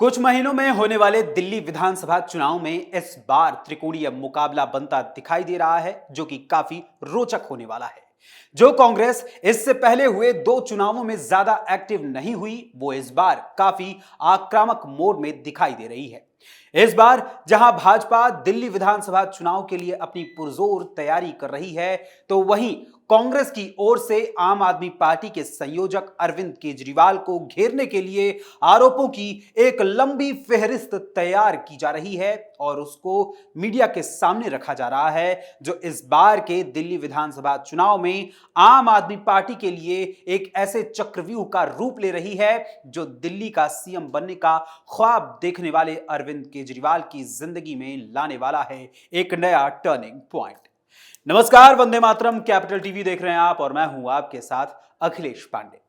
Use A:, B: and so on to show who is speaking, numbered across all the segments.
A: कुछ महीनों में होने वाले दिल्ली विधानसभा चुनाव में इस बार त्रिकोणीय मुकाबला बनता दिखाई दे रहा है, जो कि काफी रोचक होने वाला है। जो कांग्रेस इससे पहले हुए दो चुनावों में ज्यादा एक्टिव नहीं हुई, वो इस बार काफी आक्रामक मोड में दिखाई दे रही है। इस बार जहां भाजपा दिल्ली विधानसभा चुनाव के लिए अपनी पुरजोर तैयारी कर रही है, तो वहीं कांग्रेस की ओर से आम आदमी पार्टी के संयोजक अरविंद केजरीवाल को घेरने के लिए आरोपों की एक लंबी फेहरिस्त तैयार की जा रही है और उसको मीडिया के सामने रखा जा रहा है, जो इस बार के दिल्ली विधानसभा चुनाव में आम आदमी पार्टी के लिए एक ऐसे चक्रव्यूह का रूप ले रही है जो दिल्ली का सीएम बनने का ख्वाब देखने वाले अरविंद केजरीवाल की जिंदगी में लाने वाला है एक नया टर्निंग पॉइंट। नमस्कार, वंदे मातरम, कैपिटल टीवी देख रहे हैं आप और मैं हूं आपके साथ अखिलेश पांडे।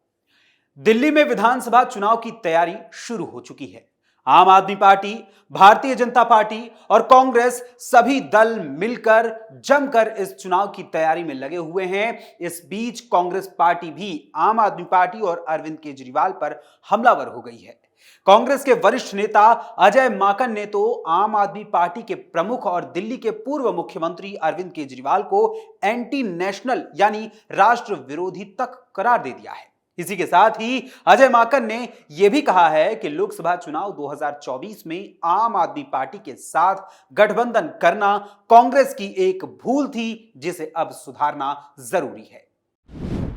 A: दिल्ली में विधानसभा चुनाव की तैयारी शुरू हो चुकी है। आम आदमी पार्टी, भारतीय जनता पार्टी और कांग्रेस सभी दल मिलकर जमकर इस चुनाव की तैयारी में लगे हुए हैं। इस बीच कांग्रेस पार्टी भी आम आदमी पार्टी और अरविंद केजरीवाल पर हमलावर हो गई है। कांग्रेस के वरिष्ठ नेता अजय माकन ने तो आम आदमी पार्टी के प्रमुख और दिल्ली के पूर्व मुख्यमंत्री अरविंद केजरीवाल को एंटी नेशनल यानी राष्ट्र विरोधी तक करार दे दिया है। इसी के साथ ही अजय माकन ने यह भी कहा है कि लोकसभा चुनाव 2024 में आम आदमी पार्टी के साथ गठबंधन करना कांग्रेस की एक भूल थी, जिसे अब सुधारना जरूरी है।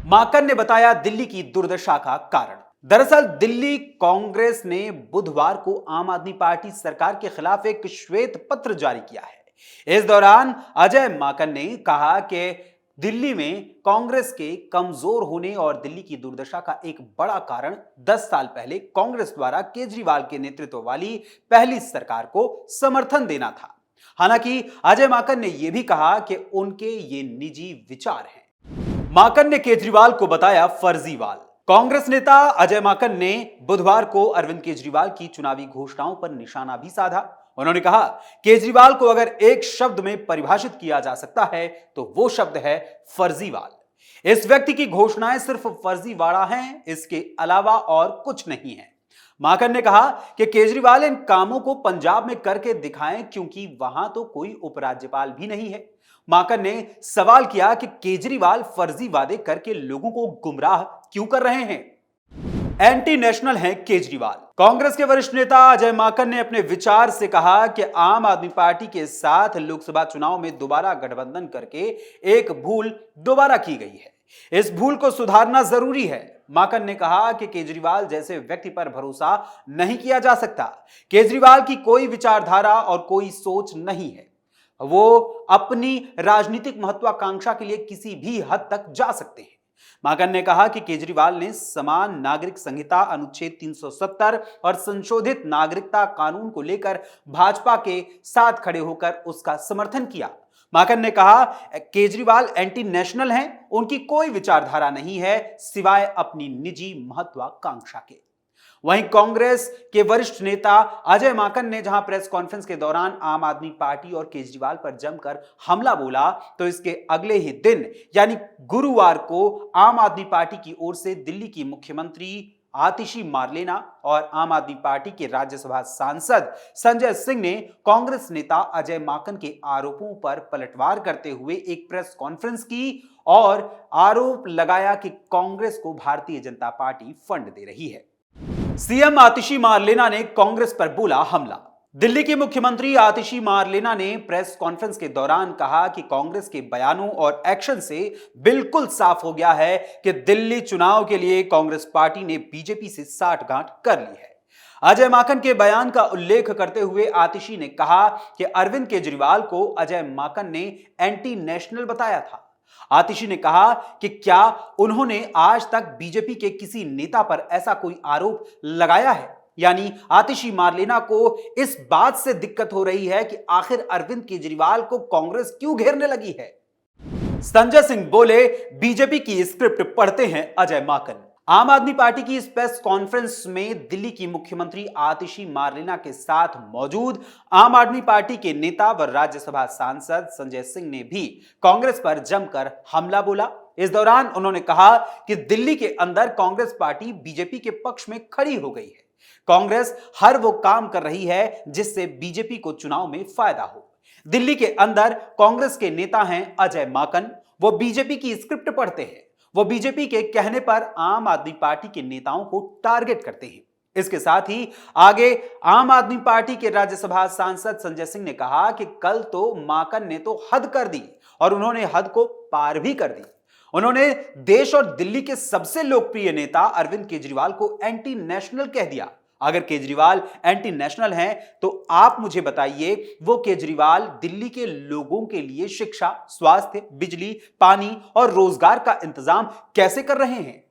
A: माकन ने बताया दिल्ली की दुर्दशा का कारण। दरअसल दिल्ली कांग्रेस ने बुधवार को आम आदमी पार्टी सरकार के खिलाफ एक श्वेत पत्र जारी किया है। इस दौरान अजय माकन ने कहा कि दिल्ली में कांग्रेस के कमजोर होने और दिल्ली की दुर्दशा का एक बड़ा कारण 10 साल पहले कांग्रेस द्वारा केजरीवाल के नेतृत्व वाली पहली सरकार को समर्थन देना था। हालांकि अजय माकन ने यह भी कहा कि उनके ये निजी विचार हैं। माकन ने केजरीवाल को बताया फर्जीवाल। कांग्रेस नेता अजय माकन ने बुधवार को अरविंद केजरीवाल की चुनावी घोषणाओं पर निशाना भी साधा। उन्होंने कहा, केजरीवाल को अगर एक शब्द में परिभाषित किया जा सकता है तो वो शब्द है फर्जीवाल। इस व्यक्ति की घोषणाएं सिर्फ फर्जीवाड़ा हैं, इसके अलावा और कुछ नहीं है। माकन ने कहा कि केजरीवाल इन कामों को पंजाब में करके दिखाएं, क्योंकि वहां तो कोई उपराज्यपाल भी नहीं है। माकन ने सवाल किया कि केजरीवाल फर्जी वादे करके लोगों को गुमराह क्यों कर रहे हैं। एंटी नेशनल हैं केजरीवाल। कांग्रेस के वरिष्ठ नेता अजय माकन ने अपने विचार से कहा कि आम आदमी पार्टी के साथ लोकसभा चुनाव में दोबारा गठबंधन करके एक भूल दोबारा की गई है। इस भूल को सुधारना जरूरी है। माकन ने कहा कि केजरीवाल जैसे व्यक्ति पर भरोसा नहीं किया जा सकता। केजरीवाल की कोई विचारधारा और कोई सोच नहीं है। वो अपनी राजनीतिक महत्वाकांक्षा के लिए किसी भी हद तक जा सकते हैं। माकन ने कहा कि केजरीवाल ने समान नागरिक संहिता अनुच्छेद 370 और संशोधित नागरिकता कानून को लेकर भाजपा के साथ खड़े होकर उसका समर्थन किया। माकन ने कहा, केजरीवाल एंटी नेशनल हैं, उनकी कोई विचारधारा नहीं है सिवाय अपनी निजी महत्वाकांक्षा के। वहीं कांग्रेस के वरिष्ठ नेता अजय माकन ने जहां प्रेस कॉन्फ्रेंस के दौरान आम आदमी पार्टी और केजरीवाल पर जमकर हमला बोला, तो इसके अगले ही दिन यानी गुरुवार को आम आदमी पार्टी की ओर से दिल्ली की मुख्यमंत्री आतिशी मार्लेना और आम आदमी पार्टी के राज्यसभा सांसद संजय सिंह ने कांग्रेस नेता अजय माकन के आरोपों पर पलटवार करते हुए एक प्रेस कॉन्फ्रेंस की और आरोप लगाया कि कांग्रेस को भारतीय जनता पार्टी फंड दे रही है। सीएम आतिशी मार्लेना ने कांग्रेस पर बोला हमला। दिल्ली की मुख्यमंत्री आतिशी मार्लेना ने प्रेस कॉन्फ्रेंस के दौरान कहा कि कांग्रेस के बयानों और एक्शन से बिल्कुल साफ हो गया है कि दिल्ली चुनाव के लिए कांग्रेस पार्टी ने बीजेपी से साठगांठ कर ली है। अजय माकन के बयान का उल्लेख करते हुए आतिशी ने कहा कि अरविंद केजरीवाल को अजय माकन ने एंटी नेशनल बताया था। आतिशी ने कहा कि क्या उन्होंने आज तक बीजेपी के किसी नेता पर ऐसा कोई आरोप लगाया है। यानी आतिशी मार्लेना को इस बात से दिक्कत हो रही है कि आखिर अरविंद केजरीवाल को कांग्रेस क्यों घेरने लगी है। संजय सिंह बोले, बीजेपी की स्क्रिप्ट पढ़ते हैं अजय माकन। आम आदमी पार्टी की इस प्रेस कॉन्फ्रेंस में दिल्ली की मुख्यमंत्री आतिशी मार्लेना के साथ मौजूद आम आदमी पार्टी के नेता व राज्यसभा सांसद संजय सिंह ने भी कांग्रेस पर जमकर हमला बोला। इस दौरान उन्होंने कहा कि दिल्ली के अंदर कांग्रेस पार्टी बीजेपी के पक्ष में खड़ी हो गई है। कांग्रेस हर वो काम कर रही है जिससे बीजेपी को चुनाव में फायदा हो। दिल्ली के अंदर कांग्रेस के नेता हैं अजय माकन। वो बीजेपी की स्क्रिप्ट पढ़ते हैं। वो बीजेपी के कहने पर आम आदमी पार्टी के नेताओं को टारगेट करते हैं। इसके साथ ही आगे आम आदमी पार्टी के राज्यसभा सांसद संजय सिंह ने कहा कि कल तो माकन ने तो हद कर दी और उन्होंने हद को पार भी कर दी। उन्होंने देश और दिल्ली के सबसे लोकप्रिय नेता अरविंद केजरीवाल को एंटी नेशनल कह दिया। अगर केजरीवाल एंटी नेशनल हैं तो आप मुझे बताइए वो केजरीवाल दिल्ली के लोगों के लिए शिक्षा, स्वास्थ्य, बिजली, पानी और रोजगार का इंतजाम कैसे कर रहे हैं?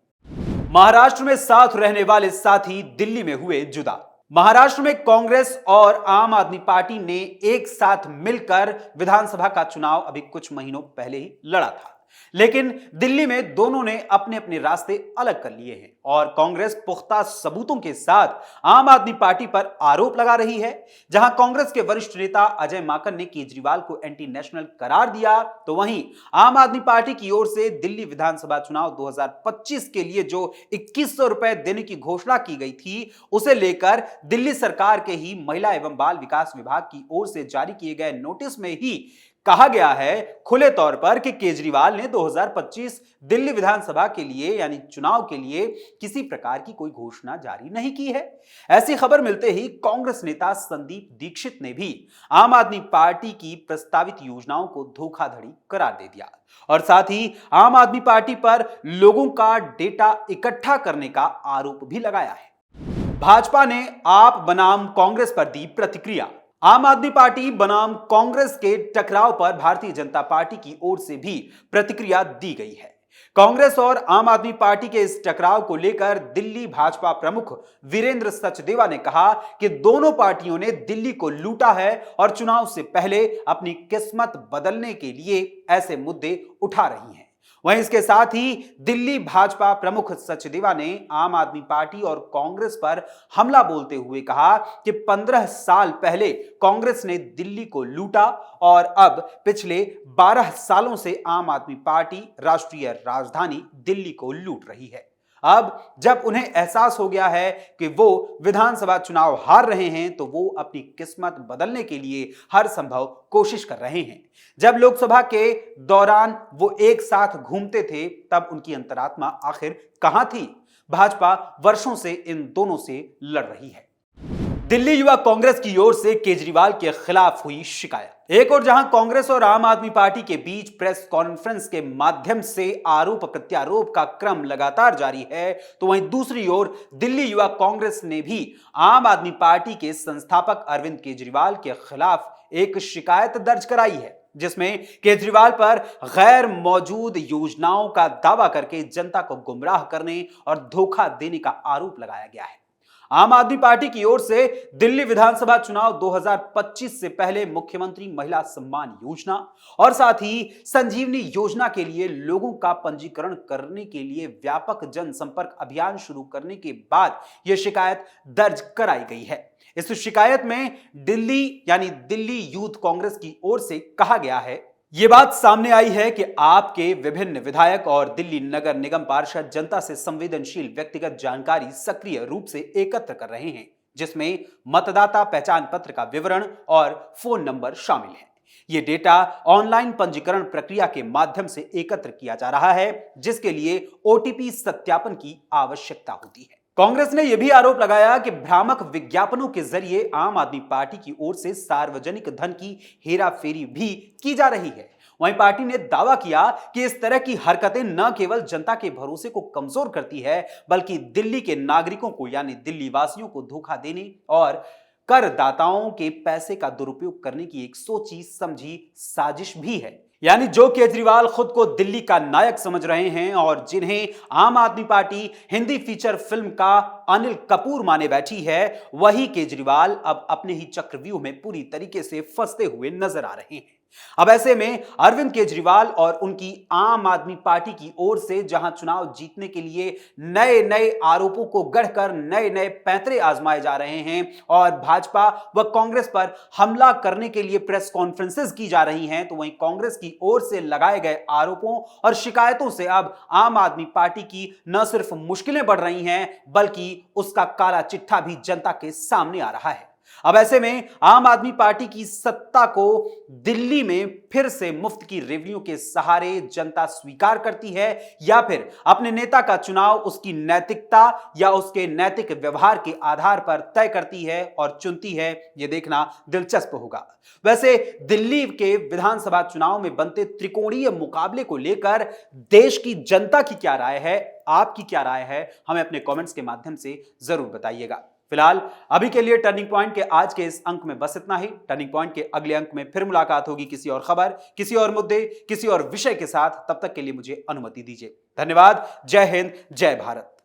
A: महाराष्ट्र में साथ रहने वाले साथी दिल्ली में हुए जुदा। महाराष्ट्र में कांग्रेस और आम आदमी पार्टी ने एक साथ मिलकर विधानसभा का चुनाव अभी कुछ महीनों पहले ही लड़ा था, लेकिन दिल्ली में दोनों ने अपने अपने रास्ते अलग कर लिए हैं और कांग्रेस पुख्ता सबूतों के साथ आम आदमी पार्टी पर आरोप लगा रही है। जहां कांग्रेस के वरिष्ठ नेता अजय माकन ने केजरीवाल को एंटी नेशनल करार दिया, तो वहीं आम आदमी पार्टी की ओर से दिल्ली विधानसभा चुनाव 2025 के लिए जो 2100 रुपए देने की घोषणा की गई थी, उसे लेकर दिल्ली सरकार के ही महिला एवं बाल विकास विभाग की ओर से जारी किए गए नोटिस में ही कहा गया है खुले तौर पर कि केजरीवाल ने 2025 दिल्ली विधानसभा के लिए यानी चुनाव के लिए किसी प्रकार की कोई घोषणा जारी नहीं की है। ऐसी खबर मिलते ही कांग्रेस नेता संदीप दीक्षित ने भी आम आदमी पार्टी की प्रस्तावित योजनाओं को धोखाधड़ी करार दे दिया और साथ ही आम आदमी पार्टी पर लोगों का डेटा इकट्ठा करने का आरोप भी लगाया है। भाजपा ने आप बनाम कांग्रेस पर दी प्रतिक्रिया। आम आदमी पार्टी बनाम कांग्रेस के टकराव पर भारतीय जनता पार्टी की ओर से भी प्रतिक्रिया दी गई है। कांग्रेस और आम आदमी पार्टी के इस टकराव को लेकर दिल्ली भाजपा प्रमुख वीरेंद्र सचदेवा ने कहा कि दोनों पार्टियों ने दिल्ली को लूटा है और चुनाव से पहले अपनी किस्मत बदलने के लिए ऐसे मुद्दे उठा रही हैं। वहीं इसके साथ ही दिल्ली भाजपा प्रमुख सचदेवा ने आम आदमी पार्टी और कांग्रेस पर हमला बोलते हुए कहा कि 15 साल पहले कांग्रेस ने दिल्ली को लूटा और अब पिछले 12 सालों से आम आदमी पार्टी राष्ट्रीय राजधानी दिल्ली को लूट रही है। अब जब उन्हें एहसास हो गया है कि वो विधानसभा चुनाव हार रहे हैं, तो वो अपनी किस्मत बदलने के लिए हर संभव कोशिश कर रहे हैं। जब लोकसभा के दौरान वो एक साथ घूमते थे, तब उनकी अंतरात्मा आखिर कहां थी? भाजपा वर्षों से इन दोनों से लड़ रही है। दिल्ली युवा कांग्रेस की ओर से केजरीवाल के खिलाफ हुई शिकायत। एक और जहां कांग्रेस और आम आदमी पार्टी के बीच प्रेस कॉन्फ्रेंस के माध्यम से आरोप प्रत्यारोप का क्रम लगातार जारी है, तो वहीं दूसरी ओर दिल्ली युवा कांग्रेस ने भी आम आदमी पार्टी के संस्थापक अरविंद केजरीवाल के खिलाफ एक शिकायत दर्ज कराई है, जिसमें केजरीवाल पर गैर मौजूद योजनाओं का दावा करके जनता को गुमराह करने और धोखा देने का आरोप लगाया गया है। आम आदमी पार्टी की ओर से दिल्ली विधानसभा चुनाव 2025 से पहले मुख्यमंत्री महिला सम्मान योजना और साथ ही संजीवनी योजना के लिए लोगों का पंजीकरण करने के लिए व्यापक जनसंपर्क अभियान शुरू करने के बाद यह शिकायत दर्ज कराई गई है। इस शिकायत में दिल्ली यूथ कांग्रेस की ओर से कहा गया है, ये बात सामने आई है कि आपके विभिन्न विधायक और दिल्ली नगर निगम पार्षद जनता से संवेदनशील व्यक्तिगत जानकारी सक्रिय रूप से एकत्र कर रहे हैं, जिसमें मतदाता पहचान पत्र का विवरण और फोन नंबर शामिल है। ये डेटा ऑनलाइन पंजीकरण प्रक्रिया के माध्यम से एकत्र किया जा रहा है, जिसके लिए ओटीपी सत्यापन की आवश्यकता होती है। कांग्रेस ने यह भी आरोप लगाया कि भ्रामक विज्ञापनों के जरिए आम आदमी पार्टी की ओर से सार्वजनिक धन की हेराफेरी भी की जा रही है। वहीं पार्टी ने दावा किया कि इस तरह की हरकतें न केवल जनता के भरोसे को कमजोर करती है, बल्कि दिल्ली के नागरिकों को यानी दिल्ली वासियों को धोखा देने और करदाताओं के पैसे का दुरुपयोग करने की एक सोची समझी साजिश भी है। यानी जो केजरीवाल खुद को दिल्ली का नायक समझ रहे हैं और जिन्हें आम आदमी पार्टी हिंदी फीचर फिल्म का अनिल कपूर माने बैठी है, वही केजरीवाल अब अपने ही चक्रव्यूह में पूरी तरीके से फंसते हुए नजर आ रहे हैं। अब ऐसे में अरविंद केजरीवाल और उनकी आम आदमी पार्टी की ओर से जहां चुनाव जीतने के लिए नए नए आरोपों को गढ़कर नए नए पैंतरे आजमाए जा रहे हैं और भाजपा व कांग्रेस पर हमला करने के लिए प्रेस कॉन्फ्रेंसेस की जा रही हैं, तो वहीं कांग्रेस की ओर से लगाए गए आरोपों और शिकायतों से अब आम आदमी पार्टी की न सिर्फ मुश्किलें बढ़ रही हैं बल्कि उसका काला चिट्ठा भी जनता के सामने आ रहा है। अब ऐसे में आम आदमी पार्टी की सत्ता को दिल्ली में फिर से मुफ्त की रेवड़ियों के सहारे जनता स्वीकार करती है या फिर अपने नेता का चुनाव उसकी नैतिकता या उसके नैतिक व्यवहार के आधार पर तय करती है और चुनती है, यह देखना दिलचस्प होगा। वैसे दिल्ली के विधानसभा चुनाव में बनते त्रिकोणीय मुकाबले को लेकर देश की जनता की क्या राय है, आपकी क्या राय है, हमें अपने कमेंट्स के माध्यम से जरूर बताइएगा। फिलहाल अभी के लिए टर्निंग पॉइंट के आज के इस अंक में बस इतना ही। टर्निंग पॉइंट के अगले अंक में फिर मुलाकात होगी किसी और खबर, किसी और मुद्दे, किसी और विषय के साथ। तब तक के लिए मुझे अनुमति दीजिए। धन्यवाद। जय हिंद, जय भारत।